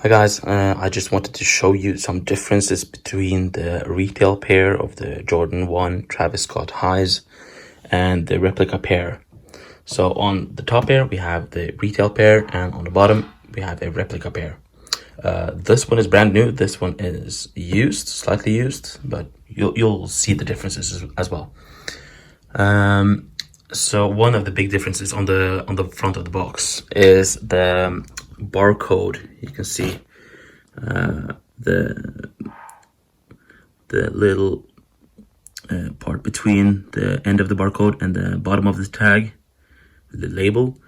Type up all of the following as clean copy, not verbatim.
Hi guys, I just wanted to show you some differences between the retail pair of the Jordan 1 Travis Scott highs and the replica pair. So on the top pair we have the retail pair, and on the bottom we have a replica pair. This one is brand new, this one is used, slightly used, but you'll see the differences as well. So one of the big differences on the front of the box is the barcode. You can see the little part between the end of the barcode and the bottom of the tag, the label.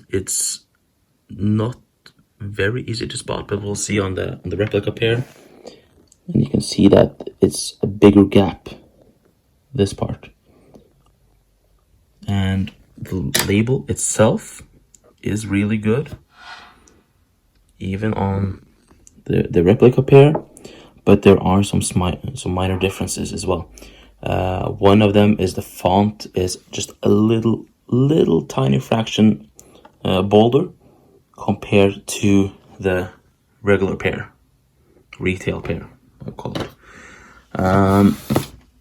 It's not very easy to spot, but we'll see on the replica pair, and you can see that it's a bigger gap, this part, and the label itself is really good even on the replica pair, but there are some minor differences as well. One of them is the font is just a little tiny fraction bolder compared to the regular pair, retail pair, I'll call it.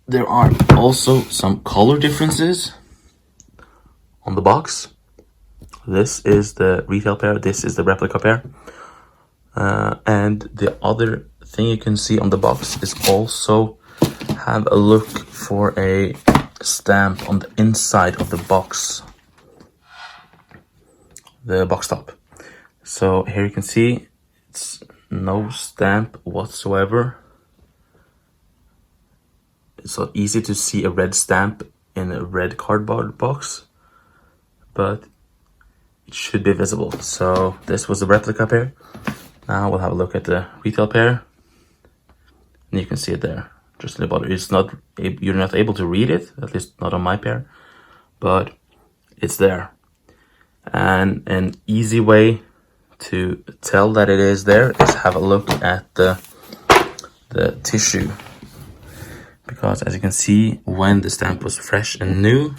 There are also some color differences on the box. This is the retail pair, this is the replica pair. And the other thing you can see on the box is also have a look for a stamp on the inside of the box, the box top. So here you can see it's no stamp whatsoever. It's not easy to see a red stamp in a red cardboard box, but it should be visible. So this was the replica pair. Now we'll have a look at the retail pair, and you can see it there, just in the bottom. It's not, you're not able to read it, at least not on my pair, but it's there. And an easy way to tell that it is there is have a look at the tissue, because as you can see, when the stamp was fresh and new,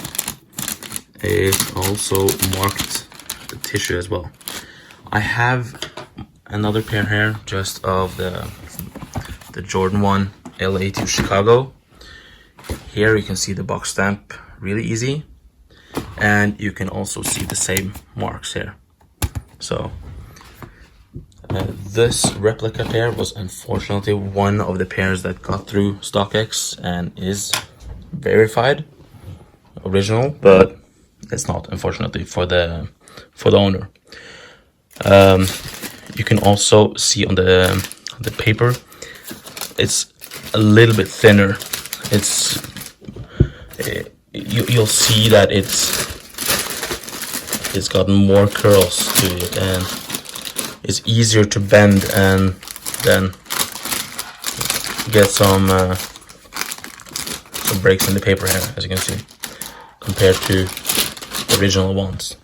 it also marked the tissue as well. I have another pair here just of the Jordan 1 LA to Chicago. Here you can see the box stamp really easy, and you can also see the same marks here. So this replica pair was unfortunately one of the pairs that got through StockX and is verified original, but it's not, unfortunately, for the owner. You can also see on the paper, it's a little bit thinner. It's you'll see that it's gotten more curls to it, and it's easier to bend and then get some breaks in the paper here, as you can see, compared to the original ones.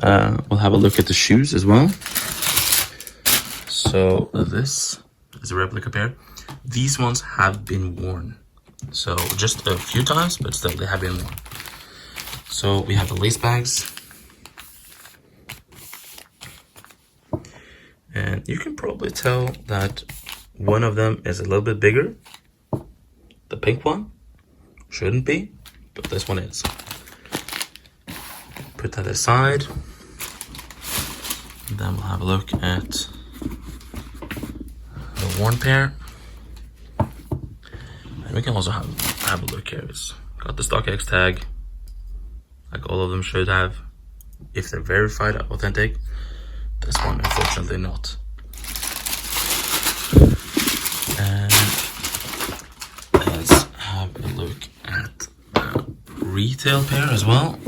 We'll have a look at the shoes as well. So this is a replica pair. These ones have been worn, so just a few times, but still they have been worn. So we have the lace bags, and you can probably tell that one of them is a little bit bigger. The pink one shouldn't be, but this one is. Put that aside, and then we'll have a look at the worn pair, and we can also have a look here. It's got the StockX tag, like all of them should have, if they're verified authentic. This one unfortunately not. And let's have a look at the retail pair as well.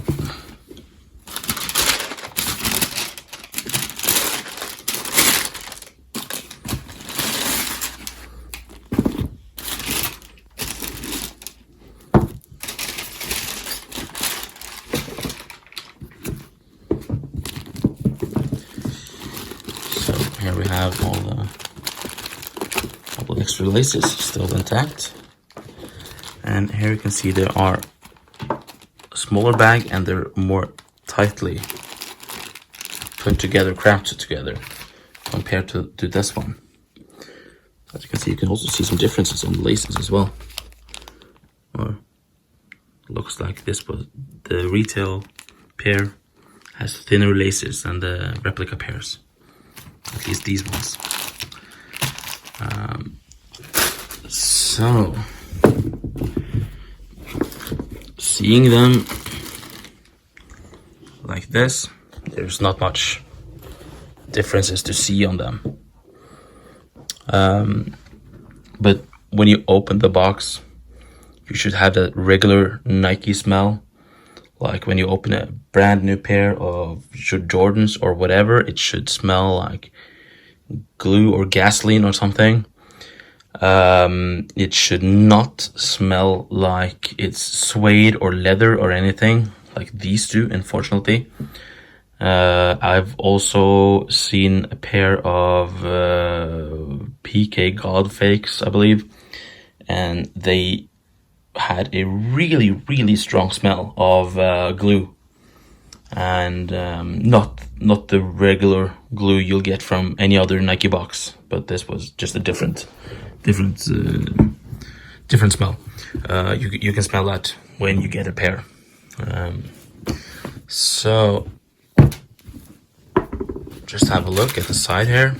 Here we have all the couple extra laces still intact, and here you can see there are a smaller bag and they're more tightly put together, crafted together, compared to this one. As you can see, you can also see some differences on the laces as well. Or looks like this was the retail pair has thinner laces than the replica pairs, at least these ones. So seeing them like this, there's not much differences to see on them. But when you open the box, you should have that regular Nike smell. Like when you open a brand new pair of Jordans or whatever, it should smell like glue or gasoline or something. It should not smell like it's suede or leather or anything like these two, unfortunately. I've also seen a pair of PK God fakes, I believe, and they had a really, really strong smell of glue, and not the regular glue you'll get from any other Nike box, but this was just a different smell. You can smell that when you get a pair. So just have a look at the side here.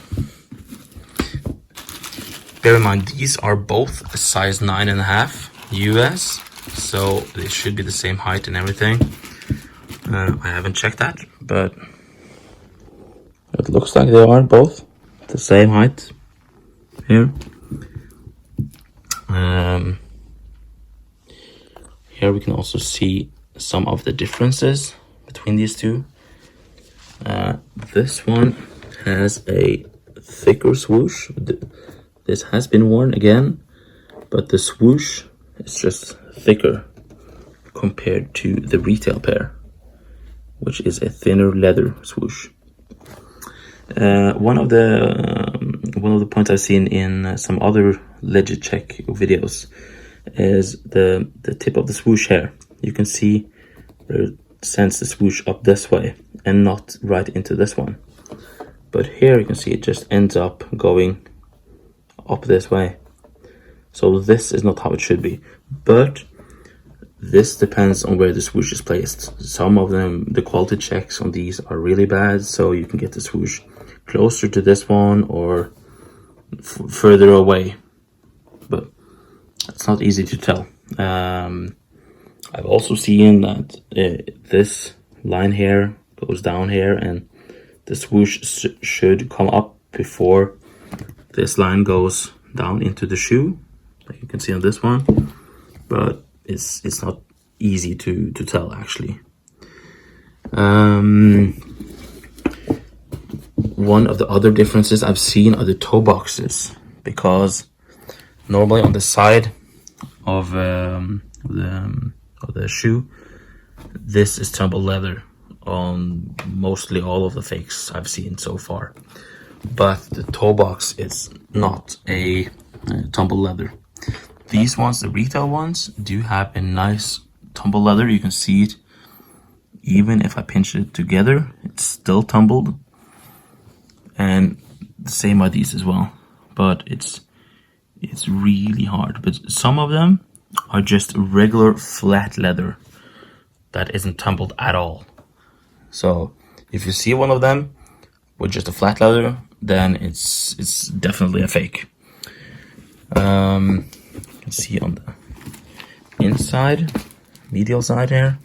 Bear in mind, these are both a size 9.5 US, so they should be the same height and everything. I haven't checked that, but it looks like they are both the same height here. Here we can also see some of the differences between these two. This one has a thicker swoosh. This has been worn again, but the swoosh is just thicker compared to the retail pair, which is a thinner leather swoosh. One of the points I've seen in some other legit check videos is the tip of the swoosh here. You can see where it sends the swoosh up this way and not right into this one. But here you can see it just ends up going up this way. So this is not how it should be. But this depends on where the swoosh is placed. Some of them, the quality checks on these are really bad, so you can get the swoosh closer to this one or further away. But it's not easy to tell. I've also seen that this line here goes down here, and the swoosh should come up before this line goes down into the shoe, like you can see on this one. But it's not easy to tell, actually. One of the other differences I've seen are the toe boxes, because normally on the side of the shoe, this is tumbled leather on mostly all of the fakes I've seen so far, but the toe box is not a tumbled leather. These ones, the retail ones, do have a nice tumbled leather. You can see it. Even if I pinch it together, it's still tumbled. And the same are these as well. But it's really hard. But some of them are just regular flat leather that isn't tumbled at all. So if you see one of them with just a flat leather, then it's definitely a fake. You can see on the inside, medial side here,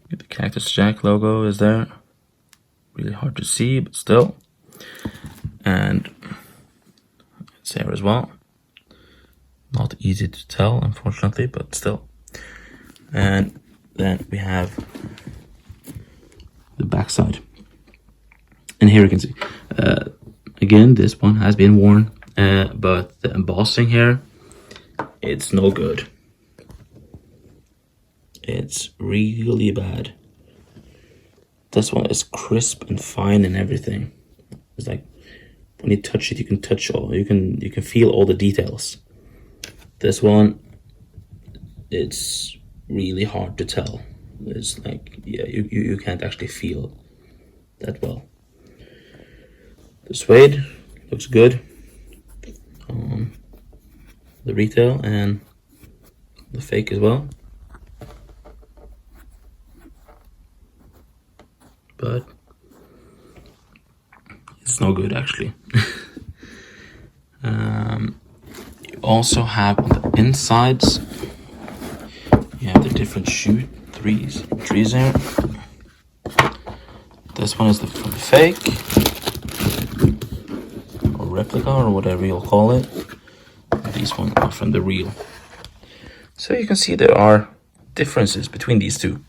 the Cactus Jack logo is there. Really hard to see, but still. And it's here as well. Not easy to tell, unfortunately, but still. And then we have the back side. And here you can see, again, this one has been worn, but the embossing here, it's no good. It's really bad. This one is crisp and fine and everything. It's like when you touch it, you can touch all. You can feel all the details. This one, it's really hard to tell. It's like, yeah, you can't actually feel that well. The suede looks good on the retail and the fake as well. But it's no good actually. You also have on the insides, you have the different shoe trees there. This one is the fake or replica or whatever you'll call it. These ones are from the real. So you can see there are differences between these two.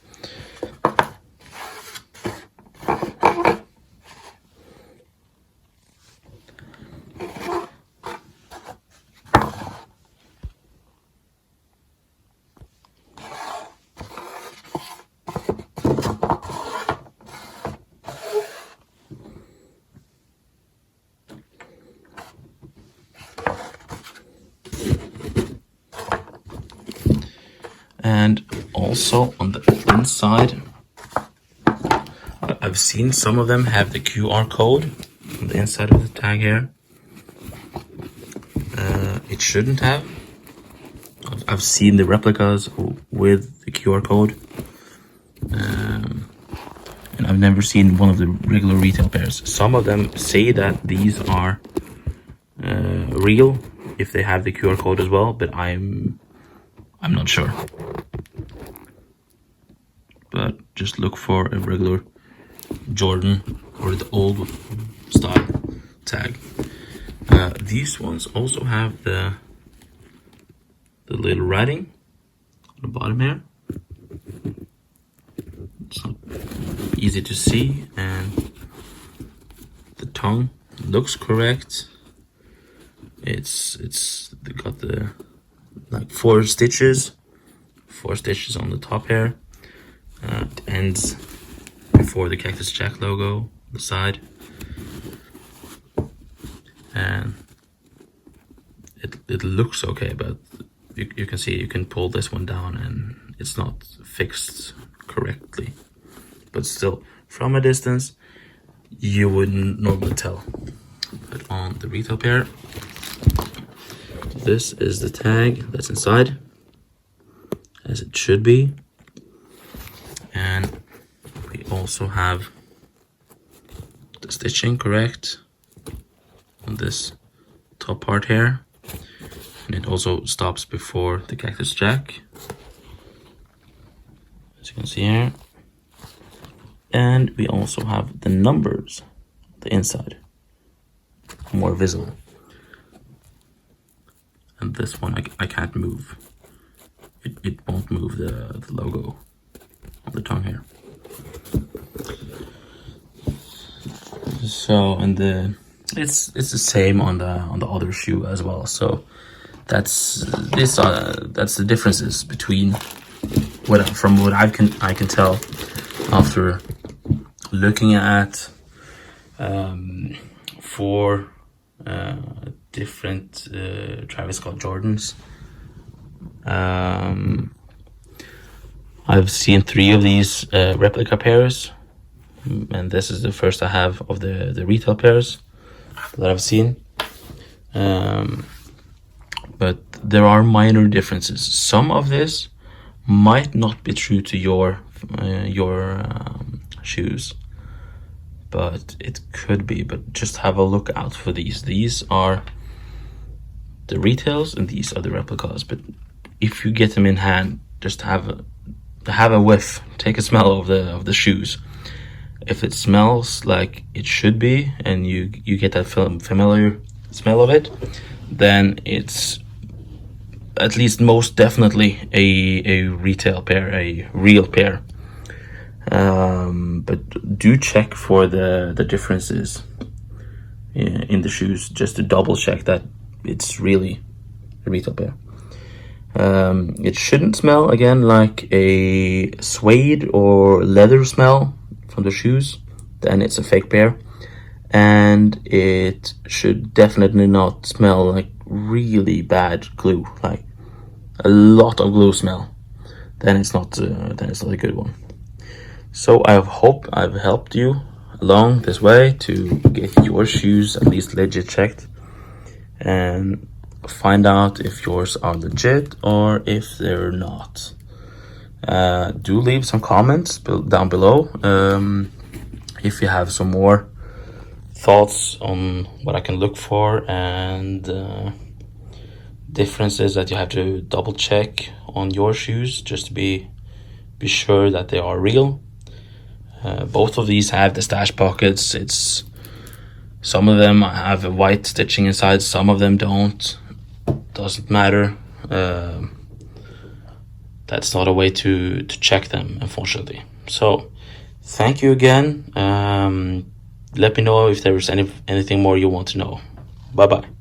And also on the inside, I've seen some of them have the QR code on the inside of the tag here. It shouldn't have. I've seen the replicas with the QR code. And I've never seen one of the regular retail pairs. Some of them say that these are real if they have the QR code as well, but I'm not sure. But just look for a regular Jordan or the old style tag. These ones also have the little writing on the bottom here. It's not easy to see, and the tongue looks correct. It's got the like four stitches on the top here. It ends before the Cactus Jack logo on the side, and it looks okay, but you can see you can pull this one down and it's not fixed correctly, but still from a distance you wouldn't normally tell. But on the retail pair, this is the tag that's inside, as it should be. And we also have the stitching correct on this top part here, and it also stops before the Cactus Jack, as you can see here. And we also have the numbers on the inside, more visible. And this one I can't move. It won't move the logo on the tongue here. So, and it's the same on the other shoe as well. So that's the differences between what I can tell after looking at four different Travis Scott Jordans. I've seen 3 of these replica pairs, and this is the first I have of the retail pairs that I've seen. But there are minor differences. Some of this might not be true to your shoes, but it could be. But just have a look out for these. These are the retails and these are the replicas. But if you get them in hand, just have a whiff, take a smell of the shoes. If it smells like it should be and you get that familiar smell of it, then it's at least most definitely a retail pair, a real pair. But do check for the differences in the shoes, just to double check that it's really a retail pair. It shouldn't smell again like a suede or leather smell from the shoes, then it's a fake pair. And it should definitely not smell like really bad glue, like a lot of glue smell, then it's not a good one. So I hope I've helped you along this way to get your shoes at least legit checked and find out if yours are legit or if they're not. Do leave some comments down below if you have some more thoughts on what I can look for and differences that you have to double check on your shoes just to be sure that they are real. Both of these have the stash pockets. Some of them have a white stitching inside, some of them don't. Doesn't matter. That's not a way to check them, unfortunately. So thank you again. Let me know if there was anything more you want to know. Bye bye.